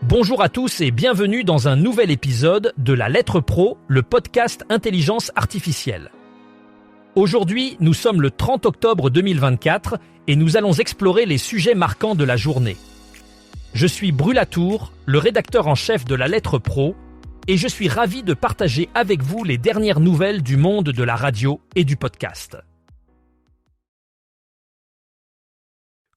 Bonjour à tous et bienvenue dans un nouvel épisode de La Lettre Pro, le podcast Intelligence Artificielle. Aujourd'hui, nous sommes le 30 octobre 2024 et nous allons explorer les sujets marquants de la journée. Je suis Brulatour, le rédacteur en chef de La Lettre Pro, et je suis ravi de partager avec vous les dernières nouvelles du monde de la radio et du podcast.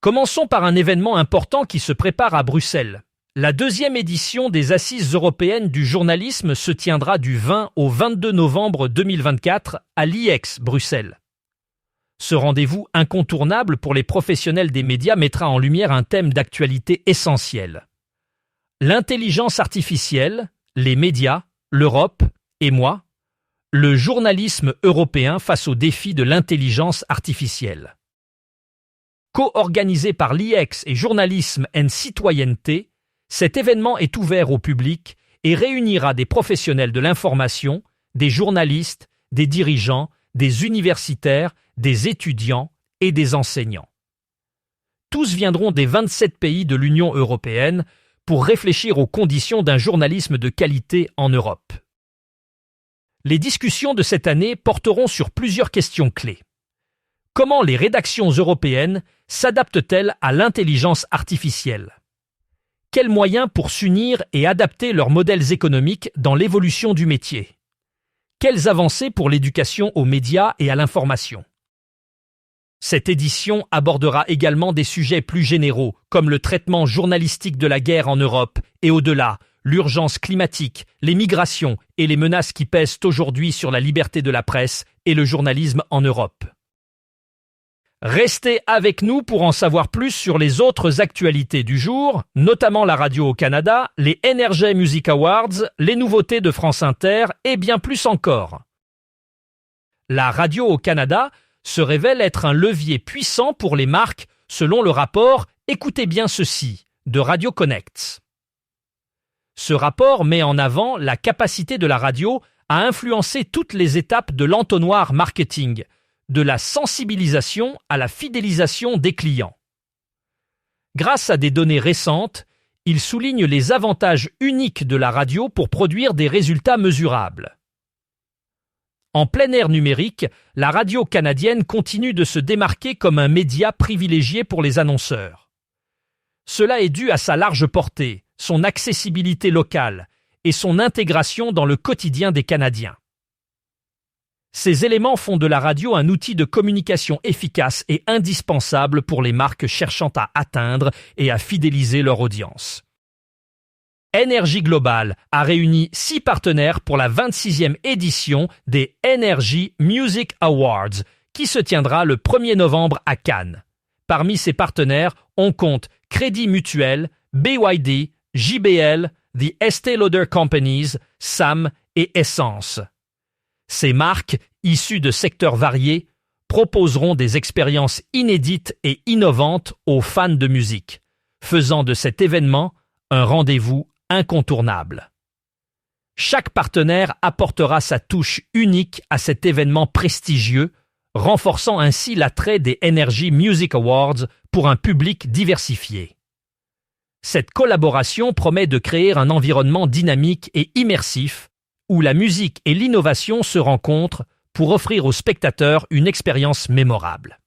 Commençons par un événement important qui se prépare à Bruxelles. La deuxième édition des Assises européennes du journalisme se tiendra du 20 au 22 novembre 2024 à l'IEX, Bruxelles. Ce rendez-vous incontournable pour les professionnels des médias mettra en lumière un thème d'actualité essentiel. L'intelligence artificielle, les médias, l'Europe et moi, le journalisme européen face aux défis de l'intelligence artificielle. Co-organisé par l'IEX et Journalisme & Citoyenneté, cet événement est ouvert au public et réunira des professionnels de l'information, des journalistes, des dirigeants, des universitaires, des étudiants et des enseignants. Tous viendront des 27 pays de l'Union européenne pour réfléchir aux conditions d'un journalisme de qualité en Europe. Les discussions de cette année porteront sur plusieurs questions clés. Comment les rédactions européennes s'adaptent-elles à l'intelligence artificielle ? Quels moyens pour s'unir et adapter leurs modèles économiques dans l'évolution du métier ? Quelles avancées pour l'éducation aux médias et à l'information ? Cette édition abordera également des sujets plus généraux, comme le traitement journalistique de la guerre en Europe et au-delà, l'urgence climatique, les migrations et les menaces qui pèsent aujourd'hui sur la liberté de la presse et le journalisme en Europe. Restez avec nous pour en savoir plus sur les autres actualités du jour, notamment la radio au Canada, les NRJ Music Awards, les nouveautés de France Inter et bien plus encore. La radio au Canada se révèle être un levier puissant pour les marques selon le rapport « Écoutez bien ceci » de Radio Connect. Ce rapport met en avant la capacité de la radio à influencer toutes les étapes de l'entonnoir marketing, de la sensibilisation à la fidélisation des clients. Grâce à des données récentes, il souligne les avantages uniques de la radio pour produire des résultats mesurables. En plein air numérique, la radio canadienne continue de se démarquer comme un média privilégié pour les annonceurs. Cela est dû à sa large portée, son accessibilité locale et son intégration dans le quotidien des Canadiens. Ces éléments font de la radio un outil de communication efficace et indispensable pour les marques cherchant à atteindre et à fidéliser leur audience. NRJ Global a réuni 6 partenaires pour la 26e édition des NRJ Music Awards, qui se tiendra le 1er novembre à Cannes. Parmi ces partenaires, on compte Crédit Mutuel, BYD, JBL, The Estée Lauder Companies, SAM et Essence. Ces marques, issues de secteurs variés, proposeront des expériences inédites et innovantes aux fans de musique, faisant de cet événement un rendez-vous incontournable. Chaque partenaire apportera sa touche unique à cet événement prestigieux, renforçant ainsi l'attrait des NRJ Music Awards pour un public diversifié. Cette collaboration promet de créer un environnement dynamique et immersif où la musique et l'innovation se rencontrent pour offrir aux spectateurs une expérience mémorable.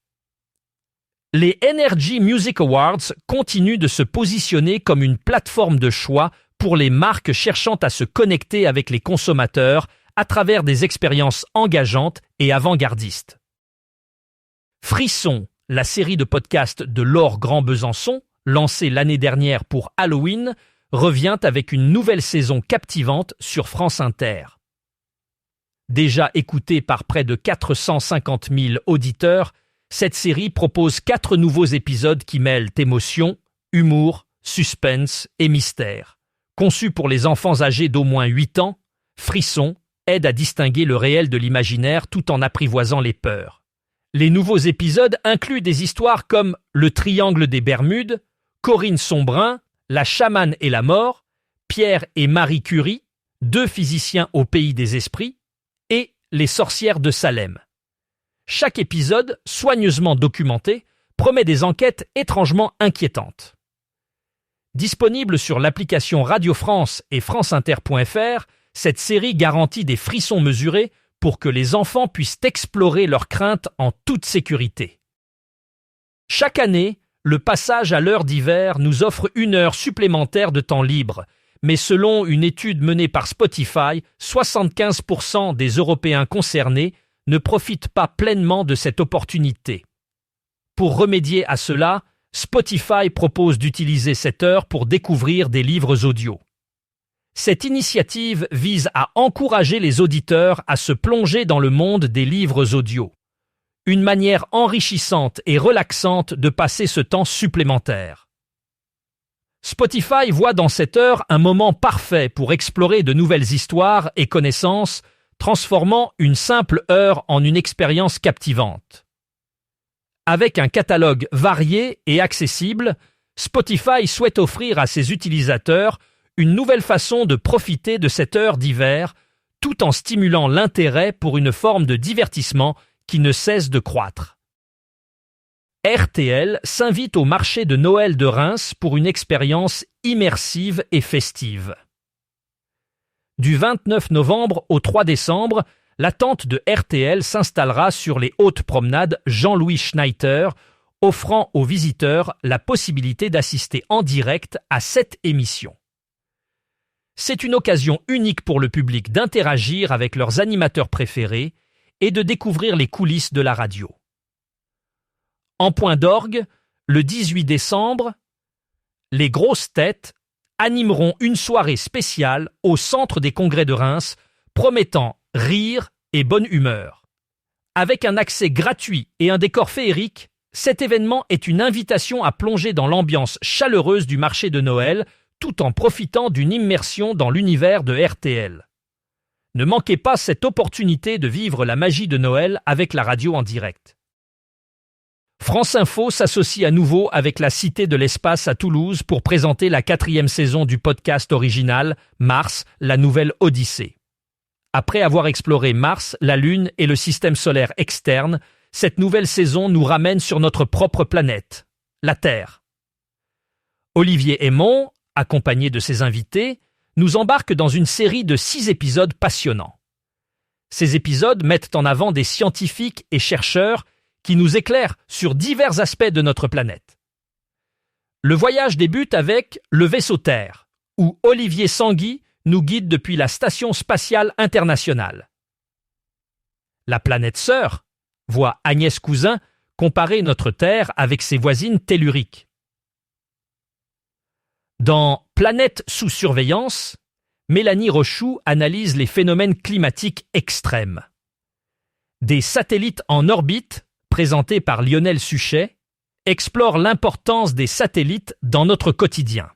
Les NRJ Music Awards continuent de se positionner comme une plateforme de choix pour les marques cherchant à se connecter avec les consommateurs à travers des expériences engageantes et avant-gardistes. Frisson, la série de podcasts de Laure Grand-Besançon, lancée l'année dernière pour Halloween, revient avec une nouvelle saison captivante sur France Inter. Déjà écoutée par près de 450 000 auditeurs, cette série propose 4 nouveaux épisodes qui mêlent émotion, humour, suspense et mystère. Conçu pour les enfants âgés d'au moins 8 ans, Frisson aide à distinguer le réel de l'imaginaire tout en apprivoisant les peurs. Les nouveaux épisodes incluent des histoires comme Le Triangle des Bermudes, Corinne Sombrin, La chamane et la mort, Pierre et Marie Curie, 2 physiciens au pays des esprits, et Les sorcières de Salem. Chaque épisode, soigneusement documenté, promet des enquêtes étrangement inquiétantes. Disponible sur l'application Radio France et franceinter.fr, cette série garantit des frissons mesurés pour que les enfants puissent explorer leurs craintes en toute sécurité. Chaque année, le passage à l'heure d'hiver nous offre 1 heure supplémentaire de temps libre, mais selon une étude menée par Spotify, 75% des Européens concernés ne profitent pas pleinement de cette opportunité. Pour remédier à cela, Spotify propose d'utiliser cette heure pour découvrir des livres audio. Cette initiative vise à encourager les auditeurs à se plonger dans le monde des livres audio. Une manière enrichissante et relaxante de passer ce temps supplémentaire. Spotify voit dans cette heure un moment parfait pour explorer de nouvelles histoires et connaissances, transformant une simple heure en une expérience captivante. Avec un catalogue varié et accessible, Spotify souhaite offrir à ses utilisateurs une nouvelle façon de profiter de cette heure d'hiver, tout en stimulant l'intérêt pour une forme de divertissement qui ne cesse de croître. RTL s'invite au marché de Noël de Reims pour une expérience immersive et festive. Du 29 novembre au 3 décembre, la tente de RTL s'installera sur les hautes promenades Jean-Louis Schneider, offrant aux visiteurs la possibilité d'assister en direct à cette émission. C'est une occasion unique pour le public d'interagir avec leurs animateurs préférés et de découvrir les coulisses de la radio. En point d'orgue, le 18 décembre, les grosses têtes animeront une soirée spéciale au Centre des Congrès de Reims, promettant rire et bonne humeur. Avec un accès gratuit et un décor féerique, cet événement est une invitation à plonger dans l'ambiance chaleureuse du marché de Noël, tout en profitant d'une immersion dans l'univers de RTL. Ne manquez pas cette opportunité de vivre la magie de Noël avec la radio en direct. France Info s'associe à nouveau avec la Cité de l'Espace à Toulouse pour présenter la 4e saison du podcast original Mars, la nouvelle Odyssée. Après avoir exploré Mars, la Lune et le système solaire externe, cette nouvelle saison nous ramène sur notre propre planète, la Terre. Olivier Aymon, accompagné de ses invités, nous embarque dans une série de 6 épisodes passionnants. Ces épisodes mettent en avant des scientifiques et chercheurs qui nous éclairent sur divers aspects de notre planète. Le voyage débute avec Le Vaisseau Terre, où Olivier Sanguy nous guide depuis la Station spatiale internationale. La planète sœur voit Agnès Cousin comparer notre Terre avec ses voisines telluriques. Dans Planète sous surveillance, Mélanie Rochoux analyse les phénomènes climatiques extrêmes. Des satellites en orbite, présentés par Lionel Suchet, explorent l'importance des satellites dans notre quotidien.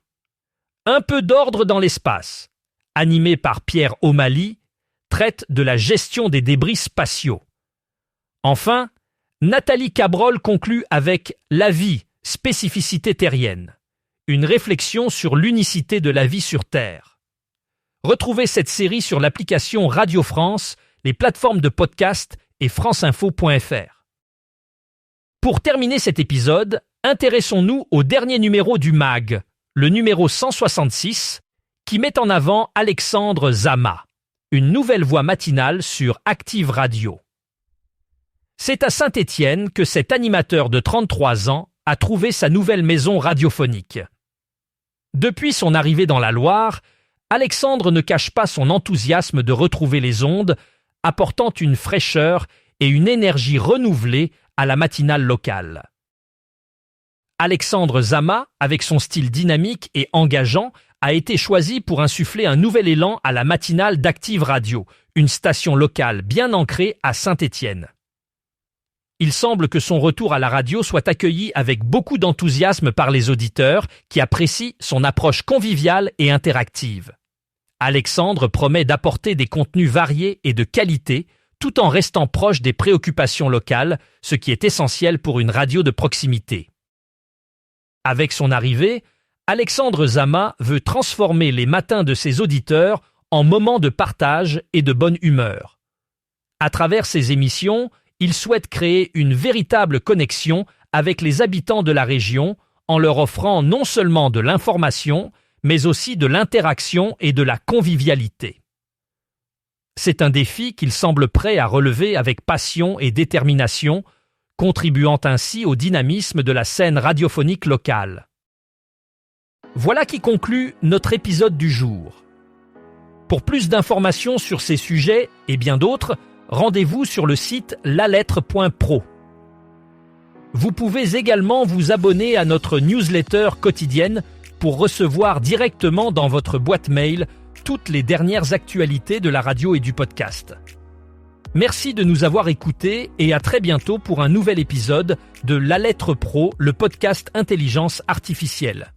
Un peu d'ordre dans l'espace, animé par Pierre O'Malley, traite de la gestion des débris spatiaux. Enfin, Nathalie Cabrol conclut avec La vie, spécificité terrienne, une réflexion sur l'unicité de la vie sur Terre. Retrouvez cette série sur l'application Radio France, les plateformes de podcast et franceinfo.fr. Pour terminer cet épisode, intéressons-nous au dernier numéro du MAG, le numéro 166, qui met en avant Alexandre Zama, une nouvelle voix matinale sur Active Radio. C'est à Saint-Étienne que cet animateur de 33 ans a trouvé sa nouvelle maison radiophonique. Depuis son arrivée dans la Loire, Alexandre ne cache pas son enthousiasme de retrouver les ondes, apportant une fraîcheur et une énergie renouvelée à la matinale locale. Alexandre Zama, avec son style dynamique et engageant, a été choisi pour insuffler un nouvel élan à la matinale d'Active Radio, une station locale bien ancrée à Saint-Étienne. Il semble que son retour à la radio soit accueilli avec beaucoup d'enthousiasme par les auditeurs qui apprécient son approche conviviale et interactive. Alexandre promet d'apporter des contenus variés et de qualité tout en restant proche des préoccupations locales, ce qui est essentiel pour une radio de proximité. Avec son arrivée, Alexandre Zama veut transformer les matins de ses auditeurs en moments de partage et de bonne humeur. À travers ses émissions, il souhaite créer une véritable connexion avec les habitants de la région en leur offrant non seulement de l'information, mais aussi de l'interaction et de la convivialité. C'est un défi qu'ils semblent prêts à relever avec passion et détermination, contribuant ainsi au dynamisme de la scène radiophonique locale. Voilà qui conclut notre épisode du jour. Pour plus d'informations sur ces sujets et bien d'autres, rendez-vous sur le site lalettre.pro. Vous pouvez également vous abonner à notre newsletter quotidienne pour recevoir directement dans votre boîte mail toutes les dernières actualités de la radio et du podcast. Merci de nous avoir écoutés et à très bientôt pour un nouvel épisode de La Lettre Pro, le podcast Intelligence Artificielle.